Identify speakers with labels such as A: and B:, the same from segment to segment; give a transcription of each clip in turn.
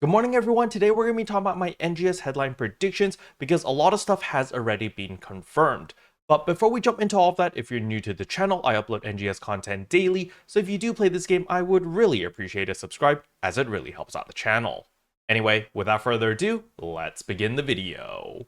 A: Good morning everyone, today we're going to be talking about my NGS headline predictions because a lot of stuff has already been confirmed. But before we jump into all of that, if you're new to the channel, I upload NGS content daily, so if you do play this game, I would really appreciate a subscribe as it really helps out the channel. Anyway, without further ado, let's begin the video.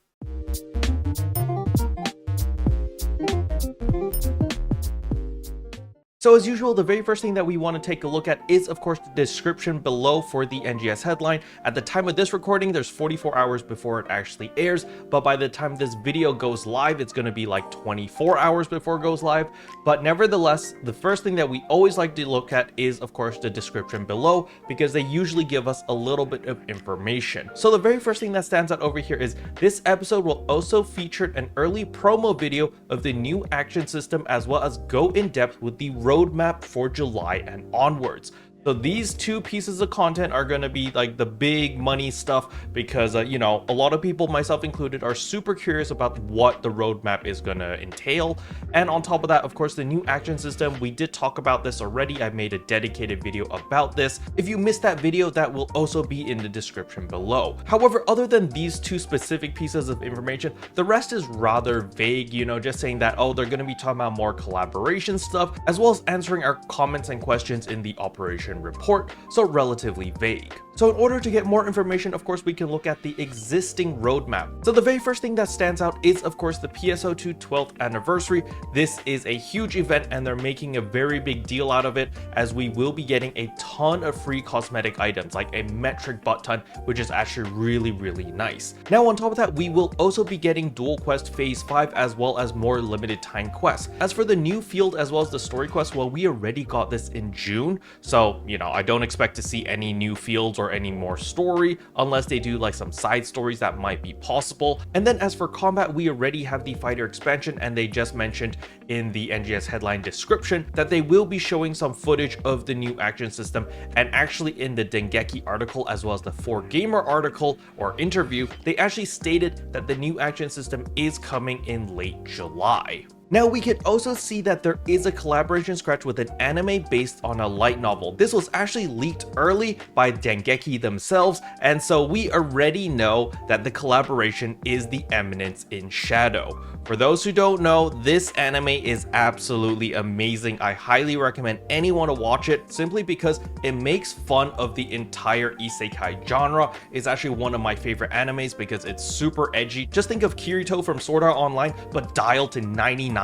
A: So as usual, the very first thing that we want to take a look at is of course the description below for the NGS headline. At the time of this recording, there's 44 hours before it actually airs, but by the time this video goes live, it's going to be like 24 hours before it goes live. But nevertheless, the first thing that we always like to look at is of course the description below, because they usually give us a little bit of information. So the very first thing that stands out over here is this episode will also feature an early promo video of the new action system, as well as go in depth with the roadmap for July and onwards. So these two pieces of content are going to be like the big money stuff because, you know, a lot of people, myself included, are super curious about what the roadmap is going to entail. And on top of that, of course, the new action system, we did talk about this already. I made a dedicated video about this. If you missed that video, that will also be in the description below. However, other than these two specific pieces of information, the rest is rather vague, you know, just saying that, oh, they're going to be talking about more collaboration stuff, as well as answering our comments and questions in the operation report, so relatively vague. So in order to get more information, of course, we can look at the existing roadmap. So the very first thing that stands out is, of course, the PSO2 12th anniversary. This is a huge event and they're making a very big deal out of it, as we will be getting a ton of free cosmetic items, like a metric butt ton, which is actually really nice. Now, on top of that, we will also be getting Dual Quest Phase 5, as well as more limited time quests. As for the new field, as well as the story quest, well, we already got this in June, so, you know, I don't expect to see any new fields or any more story unless they do like some side stories that might be possible. And then as for combat, we already have the fighter expansion, and they just mentioned in the NGS headline description that they will be showing some footage of the new action system. And actually in the Dengeki article, as well as the 4Gamer article or interview, they actually stated that the new action system is coming in late July. Now, we can also see that there is a collaboration scratch with an anime based on a light novel. This was actually leaked early by Dengeki themselves, and so we already know that the collaboration is the Eminence in Shadow. For those who don't know, this anime is absolutely amazing. I highly recommend anyone to watch it, simply because it makes fun of the entire isekai genre. It's actually one of my favorite animes because it's super edgy. Just think of Kirito from Sword Art Online, but dialed to 99,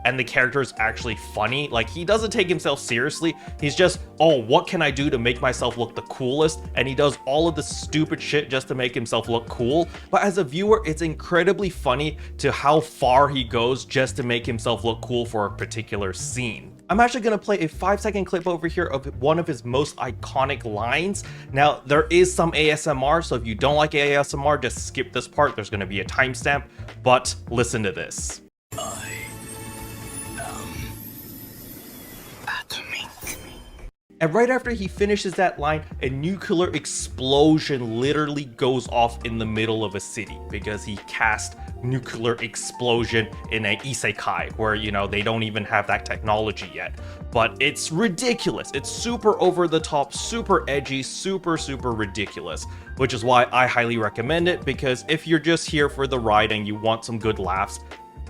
A: and the character is actually funny. Like, he doesn't take himself seriously. He's just, oh, what can I do to make myself look the coolest? And he does all of the stupid shit just to make himself look cool. But as a viewer, it's incredibly funny to how far he goes just to make himself look cool for a particular scene. I'm actually going to play a 5-second clip over here of one of his most iconic lines. Now, there is some ASMR, so if you don't like ASMR, just skip this part. There's going to be a timestamp, but listen to this. And right after he finishes that line, a nuclear explosion literally goes off in the middle of a city, because he cast nuclear explosion in a isekai where, you know, they don't even have that technology yet. But it's ridiculous. It's super over the top, super edgy, super ridiculous, which is why I highly recommend it, because if you're just here for the ride and you want some good laughs,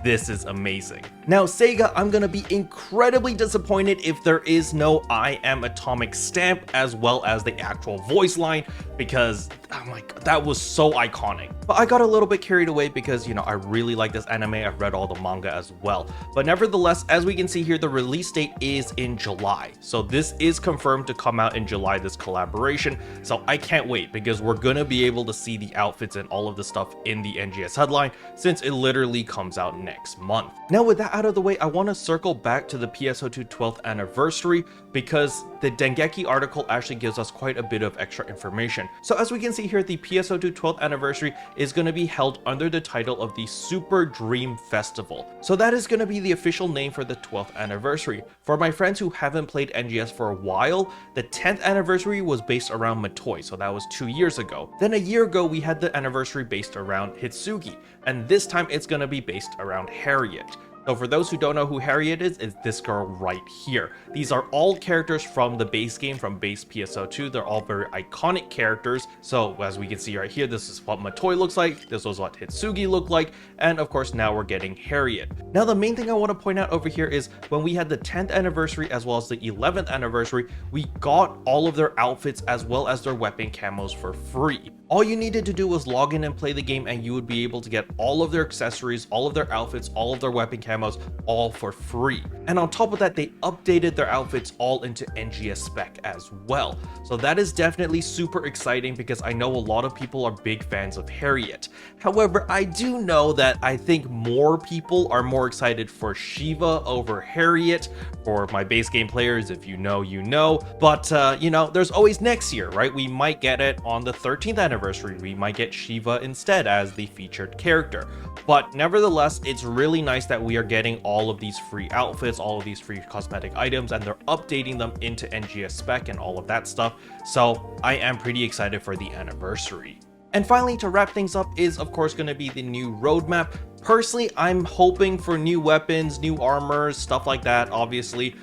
A: this is amazing. Now, Sega, I'm gonna be incredibly disappointed if there is no I Am Atomic stamp, as well as the actual voice line, because oh my god, that was so iconic. But I got a little bit carried away because, you know, I really like this anime. I've read all the manga as well. But nevertheless, as we can see here, the release date is in July. So this is confirmed to come out in July, this collaboration. So I can't wait, because we're gonna be able to see the outfits and all of the stuff in the NGS headline, since it literally comes out next month. Now, with that out of the way, I want to circle back to the PSO2 12th anniversary, because the Dengeki article actually gives us quite a bit of extra information. So as we can see here, the PSO2 12th anniversary is going to be held under the title of the Super Dream Festival. So that is going to be the official name for the 12th anniversary. For my friends who haven't played NGS for a while, the 10th anniversary was based around Matoi, so that was 2 years ago. Then a year ago, we had the anniversary based around Hitsugi, and this time it's going to be based around Harriet. So for those who don't know who Harriet is, it's this girl right here. These are all characters from the base game, from base PSO2. They're all very iconic characters. So as we can see right here, this is what Matoi looks like, this was what Hitsugi looked like, and of course now we're getting Harriet. Now the main thing I want to point out over here is when we had the 10th anniversary as well as the 11th anniversary, we got all of their outfits as well as their weapon camos for free. All you needed to do was log in and play the game and you would be able to get all of their accessories, all of their outfits, all of their weapon camos, all for free. And on top of that, they updated their outfits all into NGS spec as well. So that is definitely super exciting because I know a lot of people are big fans of Harriet. However, I do know that I think more people are more excited for Shiva over Harriet. For my base game players, if you know, you know. But, you know, there's always next year, right? We might get it on the 13th anniversary. We might get Shiva instead as the featured character. But nevertheless, it's really nice that we are getting all of these free outfits, all of these free cosmetic items, and they're updating them into NGS spec and all of that stuff. So I am pretty excited for the anniversary. And finally, to wrap things up is of course going to be the new roadmap. Personally, I'm hoping for new weapons, new armors, stuff like that. Obviously,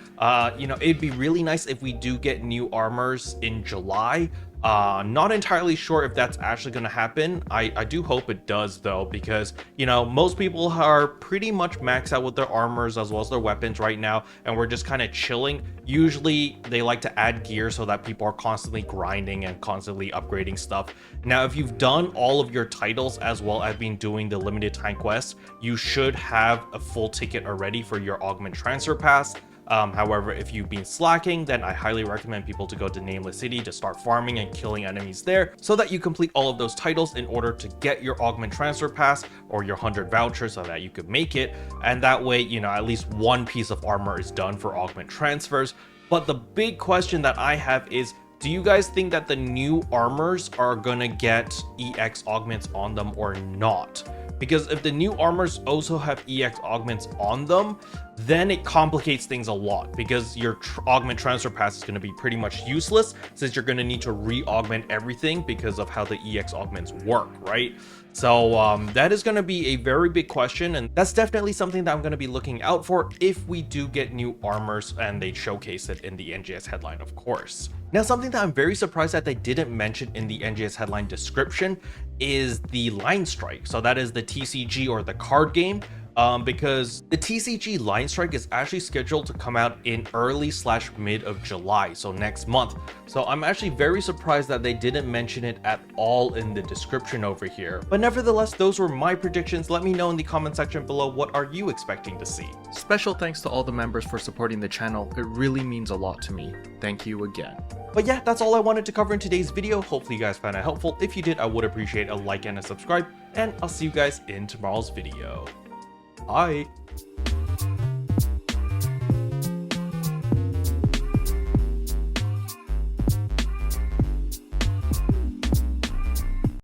A: you know, it'd be really nice if we do get new armors in July. Not entirely sure if that's actually going to happen. I do hope it does though, because you know, most people are pretty much maxed out with their armors as well as their weapons right now, and we're just kind of chilling. Usually they like to add gear so that people are constantly grinding and constantly upgrading stuff. Now if you've done all of your titles as well as been doing the limited time quests, you should have a full ticket already for your augment transfer pass. However, if you've been slacking, then I highly recommend people to go to Nameless City to start farming and killing enemies there so that you complete all of those titles in order to get your augment transfer pass or your 100 vouchers so that you could make it. And that way, you know, at least one piece of armor is done for augment transfers. But the big question that I have is, do you guys think that the new armors are gonna get EX augments on them or not? Because if the new armors also have EX augments on them, then it complicates things a lot because your augment transfer pass is going to be pretty much useless since you're going to need to re-augment everything because of how the EX augments work, right? So that is going to be a very big question, and that's definitely something that I'm going to be looking out for if we do get new armors and they showcase it in the NGS headline, of course. Now, something that I'm very surprised that they didn't mention in the NGS headline description is the line strike. So that is the TCG or the card game. Because the TCG Line Strike is actually scheduled to come out in early/mid of July, so next month. So I'm actually very surprised that they didn't mention it at all in the description over here. But nevertheless, those were my predictions. Let me know in the comment section below, what are you expecting to see?
B: Special thanks to all the members for supporting the channel. It really means a lot to me. Thank you again.
A: But yeah, that's all I wanted to cover in today's video. Hopefully you guys found it helpful. If you did, I would appreciate a like and a subscribe, and I'll see you guys in tomorrow's video. Bye.